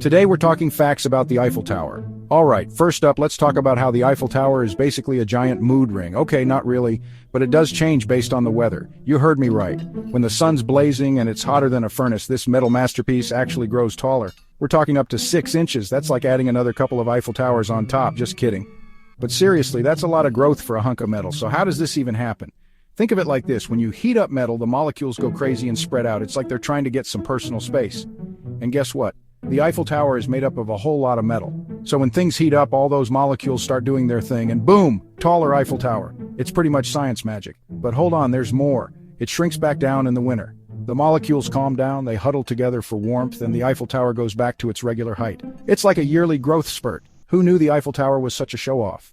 Today we're talking facts about the Eiffel Tower. Alright, first up, let's talk about how the Eiffel Tower is basically a giant mood ring. Okay, not really, but it does change based on the weather. You heard me right. When the sun's blazing and it's hotter than a furnace, this metal masterpiece actually grows taller. We're talking up to 6 inches. That's like adding another couple of Eiffel Towers on top, just kidding. But seriously, that's a lot of growth for a hunk of metal, so how does this even happen? Think of it like this: when you heat up metal, the molecules go crazy and spread out. It's like they're trying to get some personal space. And guess what? The Eiffel Tower is made up of a whole lot of metal. So when things heat up, all those molecules start doing their thing, and boom, taller Eiffel Tower. It's pretty much science magic. But hold on, there's more. It shrinks back down in the winter. The molecules calm down, they huddle together for warmth, and the Eiffel Tower goes back to its regular height. It's like a yearly growth spurt. Who knew the Eiffel Tower was such a show-off?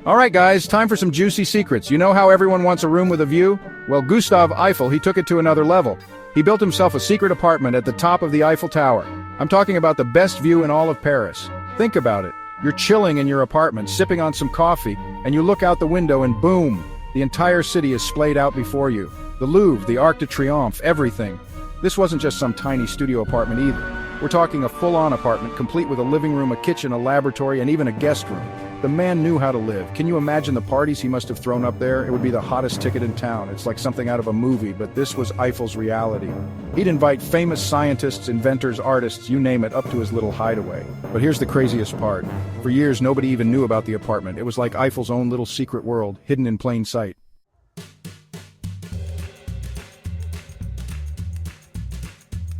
Alright guys, time for some juicy secrets. You know how everyone wants a room with a view? Well, Gustave Eiffel, he took it to another level. He built himself a secret apartment at the top of the Eiffel Tower. I'm talking about the best view in all of Paris. Think about it. You're chilling in your apartment, sipping on some coffee, and you look out the window and boom, the entire city is splayed out before you. The Louvre, the Arc de Triomphe, everything. This wasn't just some tiny studio apartment either. We're talking a full-on apartment, complete with a living room, a kitchen, a laboratory, and even a guest room. The man knew how to live. Can you imagine the parties he must have thrown up there? It would be the hottest ticket in town. It's like something out of a movie, but this was Eiffel's reality. He'd invite famous scientists, inventors, artists, you name it, up to his little hideaway. But here's the craziest part. For years, nobody even knew about the apartment. It was like Eiffel's own little secret world, hidden in plain sight.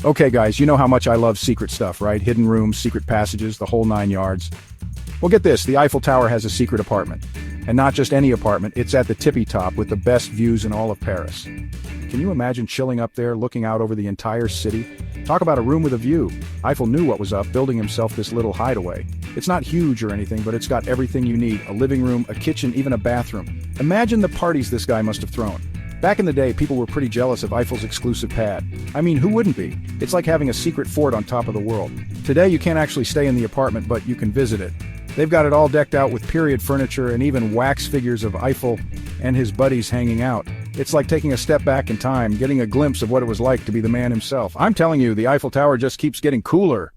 Okay guys, you know how much I love secret stuff, right? Hidden rooms, secret passages, the whole 9 yards. Well, get this, the Eiffel Tower has a secret apartment. And not just any apartment, it's at the tippy top with the best views in all of Paris. Can you imagine chilling up there, looking out over the entire city? Talk about a room with a view. Eiffel knew what was up, building himself this little hideaway. It's not huge or anything, but it's got everything you need: a living room, a kitchen, even a bathroom. Imagine the parties this guy must have thrown. Back in the day, people were pretty jealous of Eiffel's exclusive pad. I mean, who wouldn't be? It's like having a secret fort on top of the world. Today, you can't actually stay in the apartment, but you can visit it. They've got it all decked out with period furniture and even wax figures of Eiffel and his buddies hanging out. It's like taking a step back in time, getting a glimpse of what it was like to be the man himself. I'm telling you, the Eiffel Tower just keeps getting cooler.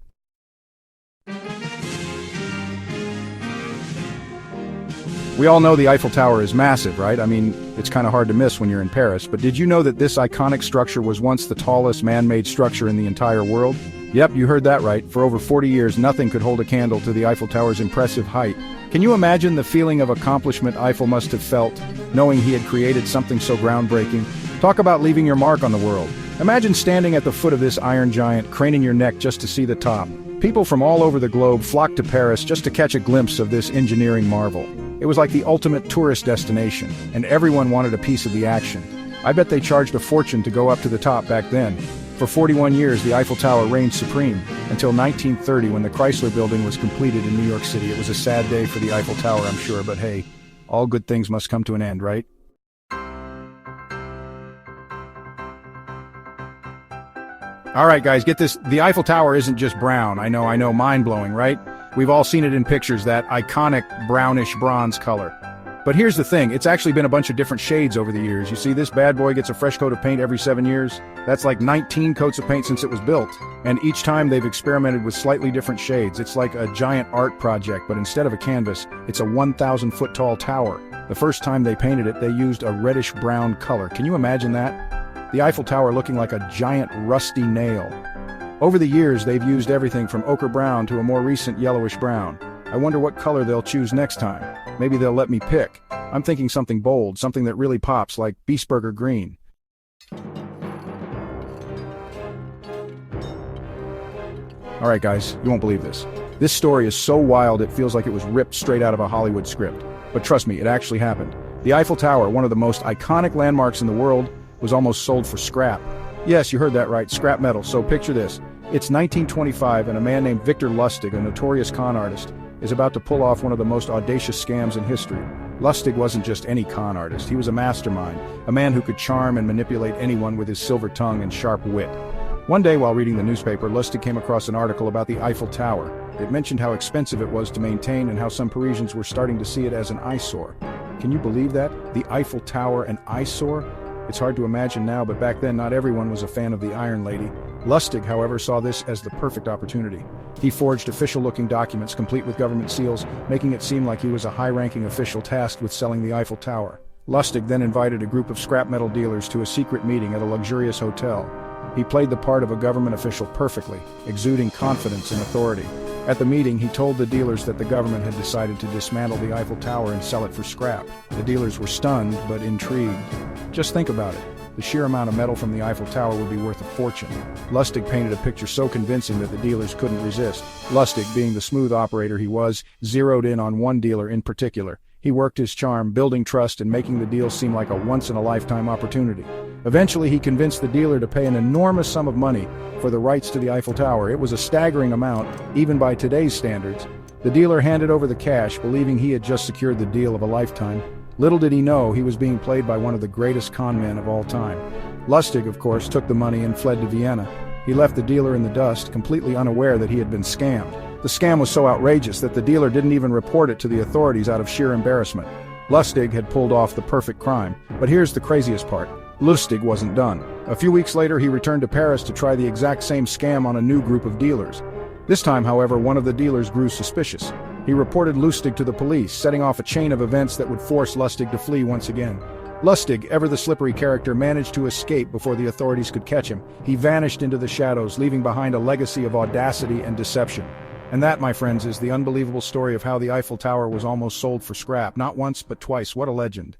We all know the Eiffel Tower is massive, right? I mean, it's kind of hard to miss when you're in Paris, but did you know that this iconic structure was once the tallest man-made structure in the entire world? Yep, you heard that right. For over 40 years, nothing could hold a candle to the Eiffel Tower's impressive height. Can you imagine the feeling of accomplishment Eiffel must have felt, knowing he had created something so groundbreaking? Talk about leaving your mark on the world. Imagine standing at the foot of this iron giant, craning your neck just to see the top. People from all over the globe flocked to Paris just to catch a glimpse of this engineering marvel. It was like the ultimate tourist destination, and everyone wanted a piece of the action. I bet they charged a fortune to go up to the top back then. For 41 years, the Eiffel Tower reigned supreme, until 1930 when the Chrysler Building was completed in New York City. It was a sad day for the Eiffel Tower, I'm sure, but hey, all good things must come to an end, right? Alright guys, get this, the Eiffel Tower isn't just brown. I know, mind-blowing, right? We've all seen it in pictures, that iconic brownish bronze color. But here's the thing, it's actually been a bunch of different shades over the years. You see, this bad boy gets a fresh coat of paint every 7 years. That's like 19 coats of paint since it was built. And each time they've experimented with slightly different shades. It's like a giant art project, but instead of a canvas, it's a 1,000-foot tall tower. The first time they painted it, they used a reddish-brown color. Can you imagine that? The Eiffel Tower looking like a giant rusty nail. Over the years, they've used everything from ochre brown to a more recent yellowish brown. I wonder what color they'll choose next time. Maybe they'll let me pick. I'm thinking something bold, something that really pops, like Beastburger green. Alright guys, you won't believe this. This story is so wild it feels like it was ripped straight out of a Hollywood script. But trust me, it actually happened. The Eiffel Tower, one of the most iconic landmarks in the world, was almost sold for scrap. Yes, you heard that right, scrap metal. So picture this. It's 1925 and a man named Victor Lustig, a notorious con artist, is about to pull off one of the most audacious scams in history. Lustig wasn't just any con artist, he was a mastermind, a man who could charm and manipulate anyone with his silver tongue and sharp wit. One day while reading the newspaper, Lustig came across an article about the Eiffel Tower. It mentioned how expensive it was to maintain and how some Parisians were starting to see it as an eyesore. Can you believe that? The Eiffel Tower, an eyesore? It's hard to imagine now, but back then not everyone was a fan of the Iron Lady. Lustig, however, saw this as the perfect opportunity. He forged official-looking documents complete with government seals, making it seem like he was a high-ranking official tasked with selling the Eiffel Tower. Lustig then invited a group of scrap metal dealers to a secret meeting at a luxurious hotel. He played the part of a government official perfectly, exuding confidence and authority. At the meeting, he told the dealers that the government had decided to dismantle the Eiffel Tower and sell it for scrap. The dealers were stunned, but intrigued. Just think about it. The sheer amount of metal from the Eiffel Tower would be worth a fortune. Lustig painted a picture so convincing that the dealers couldn't resist. Lustig, being the smooth operator he was, zeroed in on one dealer in particular. He worked his charm, building trust and making the deal seem like a once-in-a-lifetime opportunity. Eventually, he convinced the dealer to pay an enormous sum of money for the rights to the Eiffel Tower. It was a staggering amount, even by today's standards. The dealer handed over the cash, believing he had just secured the deal of a lifetime. Little did he know he was being played by one of the greatest con men of all time. Lustig, of course, took the money and fled to Vienna. He left the dealer in the dust, completely unaware that he had been scammed. The scam was so outrageous that the dealer didn't even report it to the authorities out of sheer embarrassment. Lustig had pulled off the perfect crime. But here's the craziest part. Lustig wasn't done. A few weeks later, he returned to Paris to try the exact same scam on a new group of dealers. This time, however, one of the dealers grew suspicious. He reported Lustig to the police, setting off a chain of events that would force Lustig to flee once again. Lustig, ever the slippery character, managed to escape before the authorities could catch him. He vanished into the shadows, leaving behind a legacy of audacity and deception. And that, my friends, is the unbelievable story of how the Eiffel Tower was almost sold for scrap. Not once, but twice. What a legend.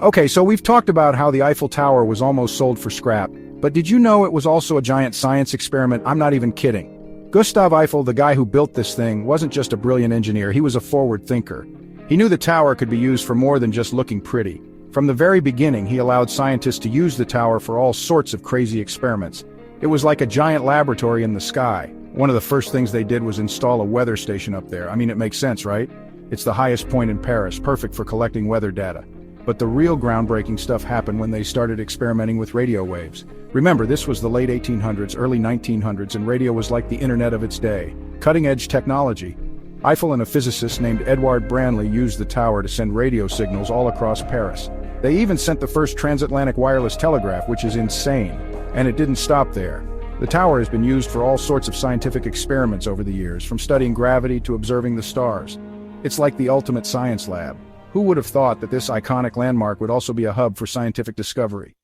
Okay, so we've talked about how the Eiffel Tower was almost sold for scrap, but did you know it was also a giant science experiment? I'm not even kidding. Gustave Eiffel, the guy who built this thing, wasn't just a brilliant engineer, he was a forward thinker. He knew the tower could be used for more than just looking pretty. From the very beginning, he allowed scientists to use the tower for all sorts of crazy experiments. It was like a giant laboratory in the sky. One of the first things they did was install a weather station up there. I mean, it makes sense, right? It's the highest point in Paris, perfect for collecting weather data. But the real groundbreaking stuff happened when they started experimenting with radio waves. Remember, this was the late 1800s, early 1900s, and radio was like the internet of its day. Cutting-edge technology. Eiffel and a physicist named Edward Branly used the tower to send radio signals all across Paris. They even sent the first transatlantic wireless telegraph, which is insane. And it didn't stop there. The tower has been used for all sorts of scientific experiments over the years, from studying gravity to observing the stars. It's like the ultimate science lab. Who would have thought that this iconic landmark would also be a hub for scientific discovery?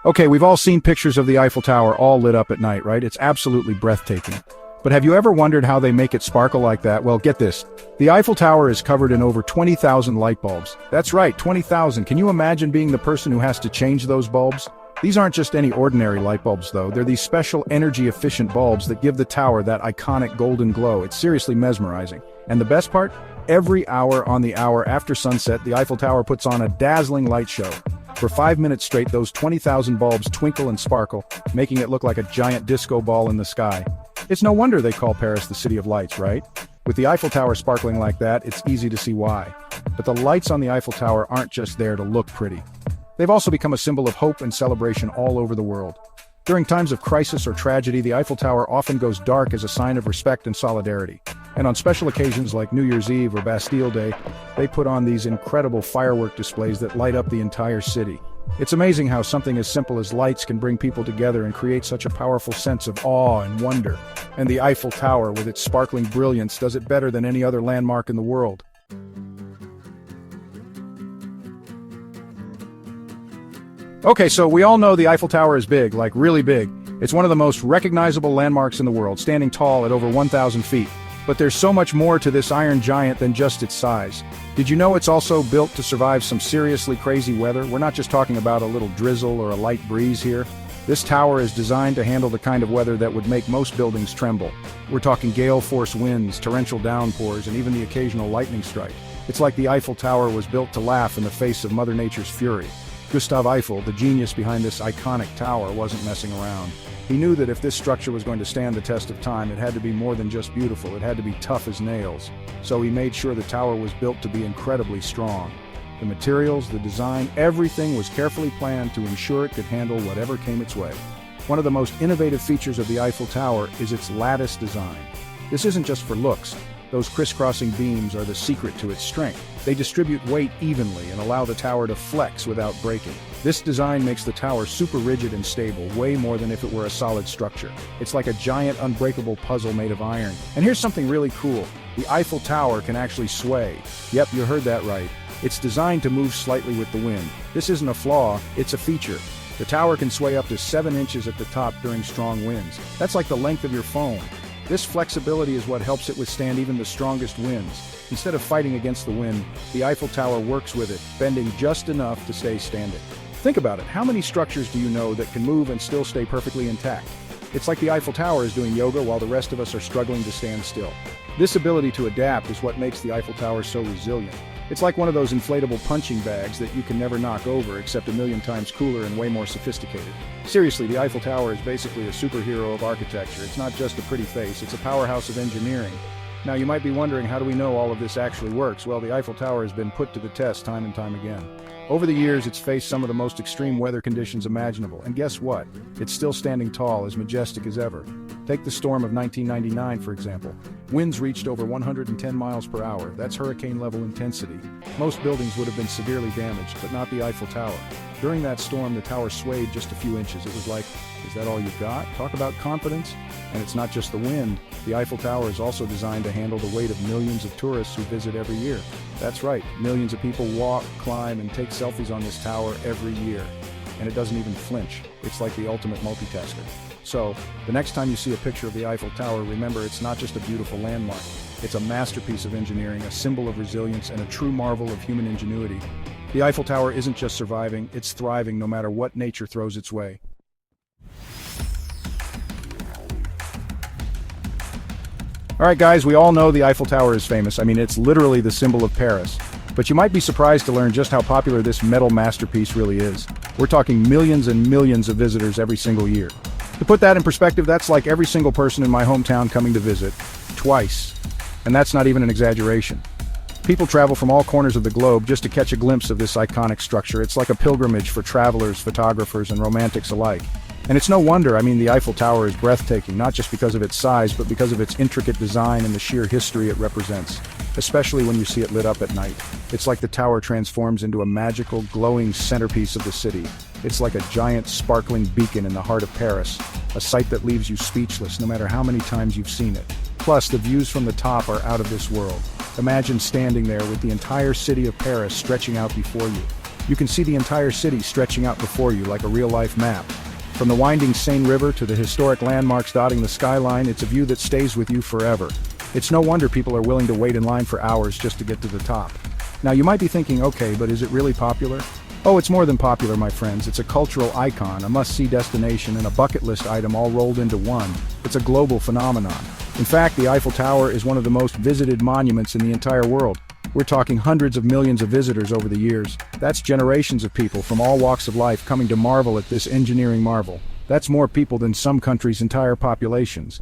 Okay, we've all seen pictures of the Eiffel Tower all lit up at night, right? It's absolutely breathtaking. But have you ever wondered how they make it sparkle like that? Well, get this. The Eiffel Tower is covered in over 20,000 light bulbs. That's right, 20,000. Can you imagine being the person who has to change those bulbs? These aren't just any ordinary light bulbs, though. They're these special energy-efficient bulbs that give the tower that iconic golden glow. It's seriously mesmerizing. And the best part? Every hour on the hour after sunset, the Eiffel Tower puts on a dazzling light show. For 5 minutes straight, those 20,000 bulbs twinkle and sparkle, making it look like a giant disco ball in the sky. It's no wonder they call Paris the City of Lights, right? With the Eiffel Tower sparkling like that, it's easy to see why. But the lights on the Eiffel Tower aren't just there to look pretty. They've also become a symbol of hope and celebration all over the world. During times of crisis or tragedy, the Eiffel Tower often goes dark as a sign of respect and solidarity. And on special occasions like New Year's Eve or Bastille Day, they put on these incredible firework displays that light up the entire city. It's amazing how something as simple as lights can bring people together and create such a powerful sense of awe and wonder. And the Eiffel Tower, with its sparkling brilliance, does it better than any other landmark in the world. Okay, so we all know the Eiffel Tower is big, like really big. It's one of the most recognizable landmarks in the world, standing tall at over 1,000 feet. But there's so much more to this iron giant than just its size. Did you know it's also built to survive some seriously crazy weather? We're not just talking about a little drizzle or a light breeze here. This tower is designed to handle the kind of weather that would make most buildings tremble. We're talking gale-force winds, torrential downpours, and even the occasional lightning strike. It's like the Eiffel Tower was built to laugh in the face of Mother Nature's fury. Gustave Eiffel, the genius behind this iconic tower, wasn't messing around. He knew that if this structure was going to stand the test of time, it had to be more than just beautiful, it had to be tough as nails. So he made sure the tower was built to be incredibly strong. The materials, the design, everything was carefully planned to ensure it could handle whatever came its way. One of the most innovative features of the Eiffel Tower is its lattice design. This isn't just for looks. Those crisscrossing beams are the secret to its strength. They distribute weight evenly and allow the tower to flex without breaking. This design makes the tower super rigid and stable, way more than if it were a solid structure. It's like a giant unbreakable puzzle made of iron. And here's something really cool. The Eiffel Tower can actually sway. Yep, you heard that right. It's designed to move slightly with the wind. This isn't a flaw, it's a feature. The tower can sway up to 7 inches at the top during strong winds. That's like the length of your phone. This flexibility is what helps it withstand even the strongest winds. Instead of fighting against the wind, the Eiffel Tower works with it, bending just enough to stay standing. Think about it, how many structures do you know that can move and still stay perfectly intact? It's like the Eiffel Tower is doing yoga while the rest of us are struggling to stand still. This ability to adapt is what makes the Eiffel Tower so resilient. It's like one of those inflatable punching bags that you can never knock over, except a million times cooler and way more sophisticated. Seriously, the Eiffel Tower is basically a superhero of architecture. It's not just a pretty face, it's a powerhouse of engineering. Now you might be wondering, how do we know all of this actually works? Well, the Eiffel Tower has been put to the test time and time again. Over the years, it's faced some of the most extreme weather conditions imaginable, and guess what? It's still standing tall, as majestic as ever. Take the storm of 1999, for example. Winds reached over 110 miles per hour. That's hurricane-level intensity. Most buildings would have been severely damaged, but not the Eiffel Tower. During that storm, the tower swayed just a few inches. It was like, is that all you've got? Talk about confidence. And it's not just the wind. The Eiffel Tower is also designed to handle the weight of millions of tourists who visit every year. That's right, millions of people walk, climb, and take selfies on this tower every year. And it doesn't even flinch. It's like the ultimate multitasker. So, the next time you see a picture of the Eiffel Tower, remember it's not just a beautiful landmark. It's a masterpiece of engineering, a symbol of resilience, and a true marvel of human ingenuity. The Eiffel Tower isn't just surviving, it's thriving no matter what nature throws its way. Alright guys, we all know the Eiffel Tower is famous. I mean, it's literally the symbol of Paris. But you might be surprised to learn just how popular this metal masterpiece really is. We're talking millions and millions of visitors every single year. To put that in perspective, that's like every single person in my hometown coming to visit, twice. And that's not even an exaggeration. People travel from all corners of the globe just to catch a glimpse of this iconic structure. It's like a pilgrimage for travelers, photographers, and romantics alike. And it's no wonder, I mean, the Eiffel Tower is breathtaking, not just because of its size, but because of its intricate design and the sheer history it represents, especially when you see it lit up at night. It's like the tower transforms into a magical, glowing centerpiece of the city. It's like a giant, sparkling beacon in the heart of Paris, a sight that leaves you speechless no matter how many times you've seen it. Plus, the views from the top are out of this world. Imagine standing there with the entire city of Paris stretching out before you. You can see the entire city stretching out before you like a real-life map. From the winding Seine River to the historic landmarks dotting the skyline, it's a view that stays with you forever. It's no wonder people are willing to wait in line for hours just to get to the top. Now you might be thinking, okay, but is it really popular? Oh, it's more than popular, my friends. It's a cultural icon, a must-see destination, and a bucket list item all rolled into one. It's a global phenomenon. In fact, the Eiffel Tower is one of the most visited monuments in the entire world. We're talking hundreds of millions of visitors over the years. That's generations of people from all walks of life coming to marvel at this engineering marvel. That's more people than some countries' entire populations.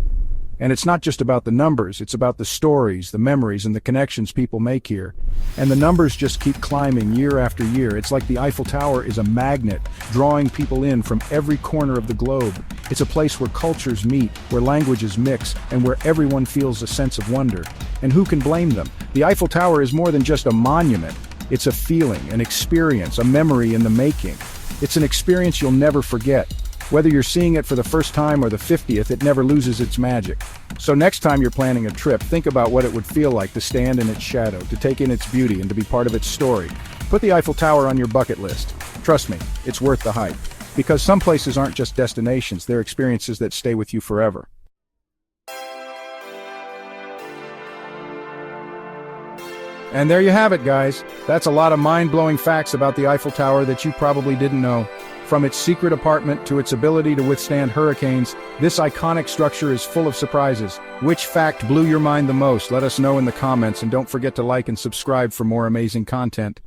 And it's not just about the numbers, it's about the stories, the memories, and the connections people make here. And the numbers just keep climbing year after year. It's like the Eiffel Tower is a magnet, drawing people in from every corner of the globe. It's a place where cultures meet, where languages mix, and where everyone feels a sense of wonder. And who can blame them? The Eiffel Tower is more than just a monument. It's a feeling, an experience, a memory in the making. It's an experience you'll never forget. Whether you're seeing it for the first time or the 50th, it never loses its magic. So next time you're planning a trip, think about what it would feel like to stand in its shadow, to take in its beauty, and to be part of its story. Put the Eiffel Tower on your bucket list. Trust me, it's worth the hype. Because some places aren't just destinations, they're experiences that stay with you forever. And there you have it, guys. That's a lot of mind-blowing facts about the Eiffel Tower that you probably didn't know. From its secret apartment to its ability to withstand hurricanes, this iconic structure is full of surprises. Which fact blew your mind the most? Let us know in the comments, and don't forget to like and subscribe for more amazing content.